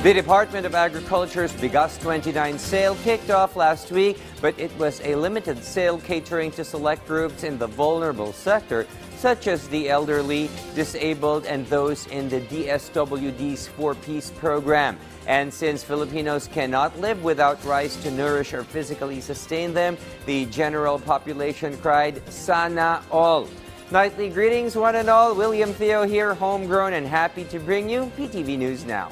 The Department of Agriculture's Bigas 29 sale kicked off last week, but it was a limited sale catering to select groups in the vulnerable sector, such as the elderly, disabled, and those in the DSWD's 4-piece program. And since Filipinos cannot live without rice to nourish or physically sustain them, the general population cried, "Sana all." Nightly greetings, one and all. William Theo here, homegrown and happy to bring you PTV News Now.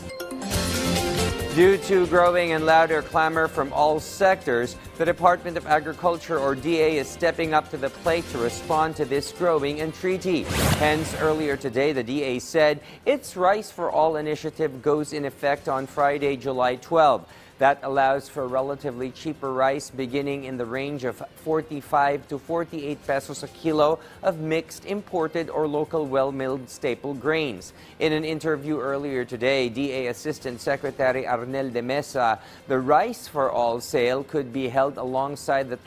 Due to growing and louder clamor from all sectors, the Department of Agriculture, or DA, is stepping up to the plate to respond to this growing entreaty. Hence, earlier today, the DA said its Rice for All initiative goes in effect on Friday, July 12. That allows for relatively cheaper rice beginning in the range of 45 to 48 pesos a kilo of mixed, imported, or local well-milled staple grains. In an interview earlier today, DA Assistant Secretary Arnel de Mesa, the Rice for All sale could be held alongside the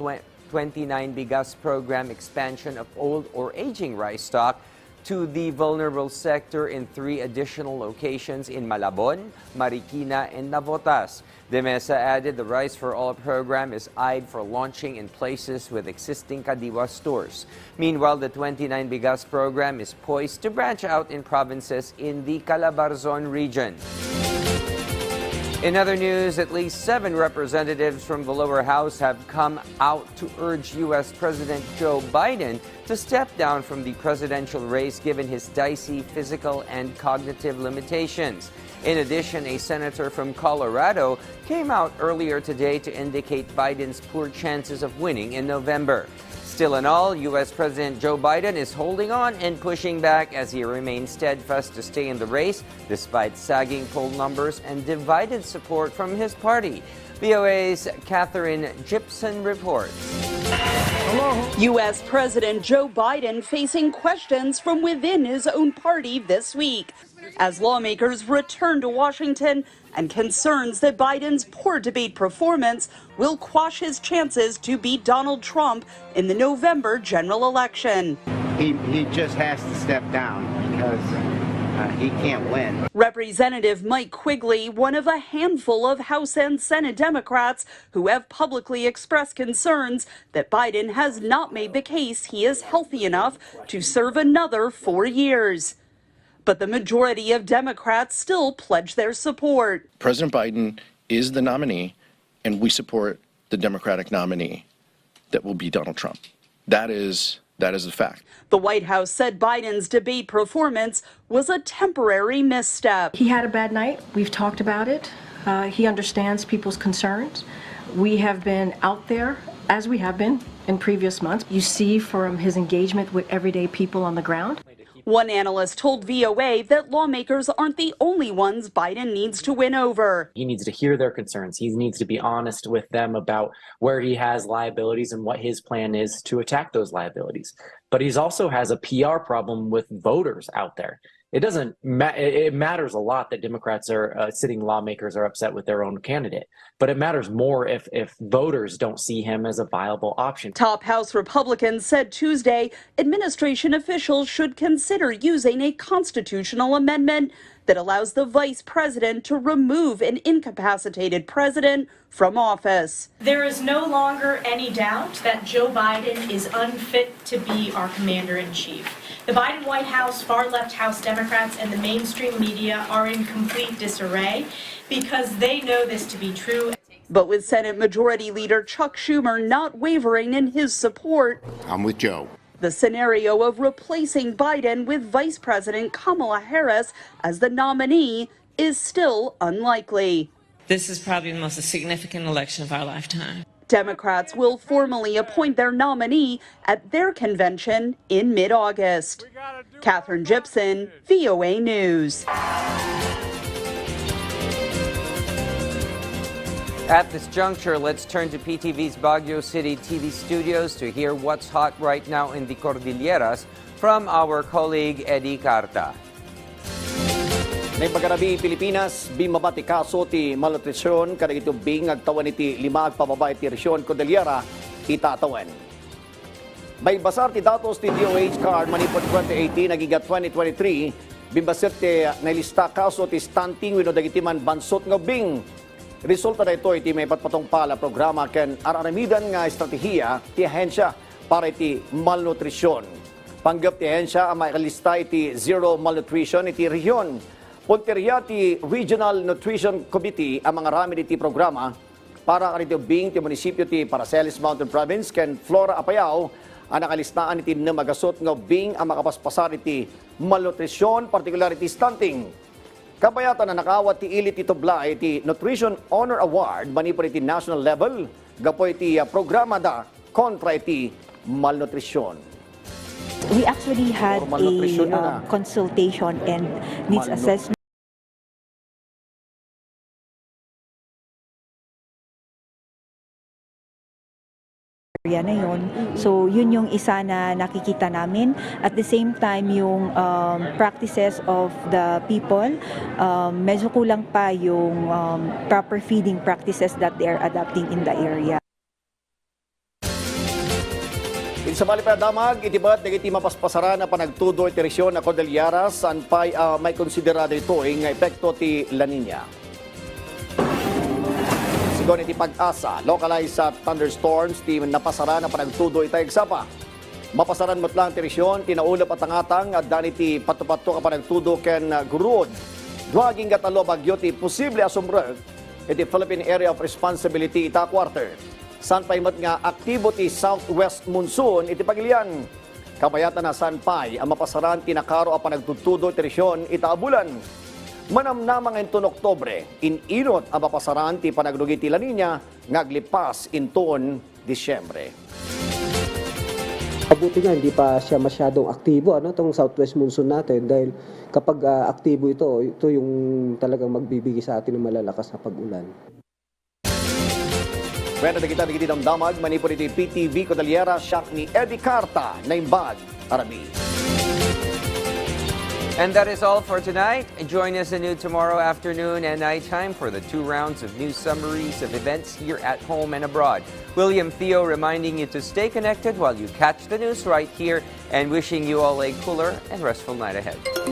29 Bigas program expansion of old or aging rice stock to the vulnerable sector in 3 additional locations in Malabon, Marikina, and Navotas. De Mesa added the Rice for All program is eyed for launching in places with existing Kadiwa stores. Meanwhile, the 29 Bigas program is poised to branch out in provinces in the Calabarzon region. In other news, at least 7 representatives from the lower house have come out to urge U.S. President Joe Biden to step down from the presidential race given his dicey physical and cognitive limitations. In addition, a senator from Colorado came out earlier today to indicate Biden's poor chances of winning in November. Still in all, U.S. President Joe Biden is holding on and pushing back as he remains steadfast to stay in the race despite sagging poll numbers and divided support from his party. VOA's Catherine Gibson reports. U.S. President Joe Biden facing questions from within his own party this week as lawmakers return to Washington and concerns that Biden's poor debate performance will quash his chances to beat Donald Trump in the November general election. He just has to step down because he can't win. Representative Mike Quigley, one of a handful of House and Senate Democrats who have publicly expressed concerns that Biden has not made the case he is healthy enough to serve another 4 years. But the majority of Democrats still pledge their support. President Biden is the nominee, and we support the Democratic nominee that will be Donald Trump. That is the fact. The White House said Biden's debate performance was a temporary misstep. He had a bad night. We've talked about it. He understands people's concerns. We have been out there, as we have been in previous months. You see from his engagement with everyday people on the ground. One analyst told VOA that lawmakers aren't the only ones Biden needs to win over. He needs to hear their concerns. He needs to be honest with them about where he has liabilities and what his plan is to attack those liabilities. But he also has a PR problem with voters out there. It matters a lot that Democrats are sitting lawmakers are upset with their own candidate, but it matters more if voters don't see him as a viable option. Top House Republicans said Tuesday administration officials should consider using a constitutional amendment that allows the vice president to remove an incapacitated president from office. There is no longer any doubt that Joe Biden is unfit to be our commander-in-chief. The Biden White House, far-left House Democrats, and the mainstream media are in complete disarray because they know this to be true. But with Senate Majority Leader Chuck Schumer not wavering in his support, I'm with Joe. The scenario of replacing Biden with Vice President Kamala Harris as the nominee is still unlikely. This is probably the most significant election of our lifetime. Democrats will formally appoint their nominee at their convention in mid-August. Catherine Gibson, VOA News. At this juncture, let's turn to PTV's Baguio City TV studios to hear what's hot right now in the Cordilleras from our colleague Eddie Carta. May pagkarabi Pilipinas, bimabati kaso ti Malnutrition, kada ito bing agtawan iti 5 pababa iti resyon Cordillera, itatawan. May basar ti datos ti DOH card manipod 2018 nagiga 2023 bimbasir ti nailista kaso ti stunting wenno dagiti man bansot nga bing. Resulta na ito iti may patpatong pala programa ken araramidan nga estratehiya ti ahensya para iti malnutrition. Panggap ti ahensya ang maikalista iti zero malnutrition iti rehiyon. Punteriya ti Regional Nutrition Committee ang mga rami iti programa para kanito bing ti munisipyo ti Paracelis Mountain Province ken Flora Apayao ang nakalistaan iti namagasot nga bing ang makapaspasar iti malnutrition, particular iti stunting. Kabayatan na nakawat ti ilit ito bla iti Nutrition Honor Award manipod iti national level gapo iti programa da kontra iti malnutrition. We actually had a consultation and needs assessment. Na yun. So yun yung isa na nakikita namin. At the same time, yung practices of the people, medyo kulang pa yung proper feeding practices that they are adapting in the area. Sa bali pa damag, itibat dagiti mapaspasaran na panagtudo iti resyon na Cordillera saan pa may konsiderado ito nga epekto ti La Niña. Sigon iti pag-asa, localized sa thunderstorms, ti napasara na panagtudo ita eksapa. Mapasaran mo't lang ti resyon, tinaulap at tangatang at dani ti patupato ka panagtudo ken gurud. Duaging katalo bagyo ti posible asumbreg iti Philippine Area of Responsibility ita quarter. San paymat nga aktibo ti southwest monsoon iti pagilian. Kabayatan na san pay ang mapasaran tinakaro a panagtutudo ti resyon ita abulan. Manamnamang inton Oktobre, inirot ang mapasaran ti panagdugi ti La Niña ngaglipas inton Disyembre. Mabuti nga hindi pa siya masyadong aktibo tong southwest monsoon natin dahil kapag aktibo ito yung talagang magbibigay sa atin ng malalakas na pag-ulan. Pwede na kita nagiti damdamag, manipod iti PTV Cordillera, siyak ni Eddie Carta na imbag, Arabi. And that is all for tonight. Join us anew tomorrow afternoon and nighttime for the 2 rounds of news summaries of events here at home and abroad. William Theo reminding you to stay connected while you catch the news right here and wishing you all a cooler and restful night ahead.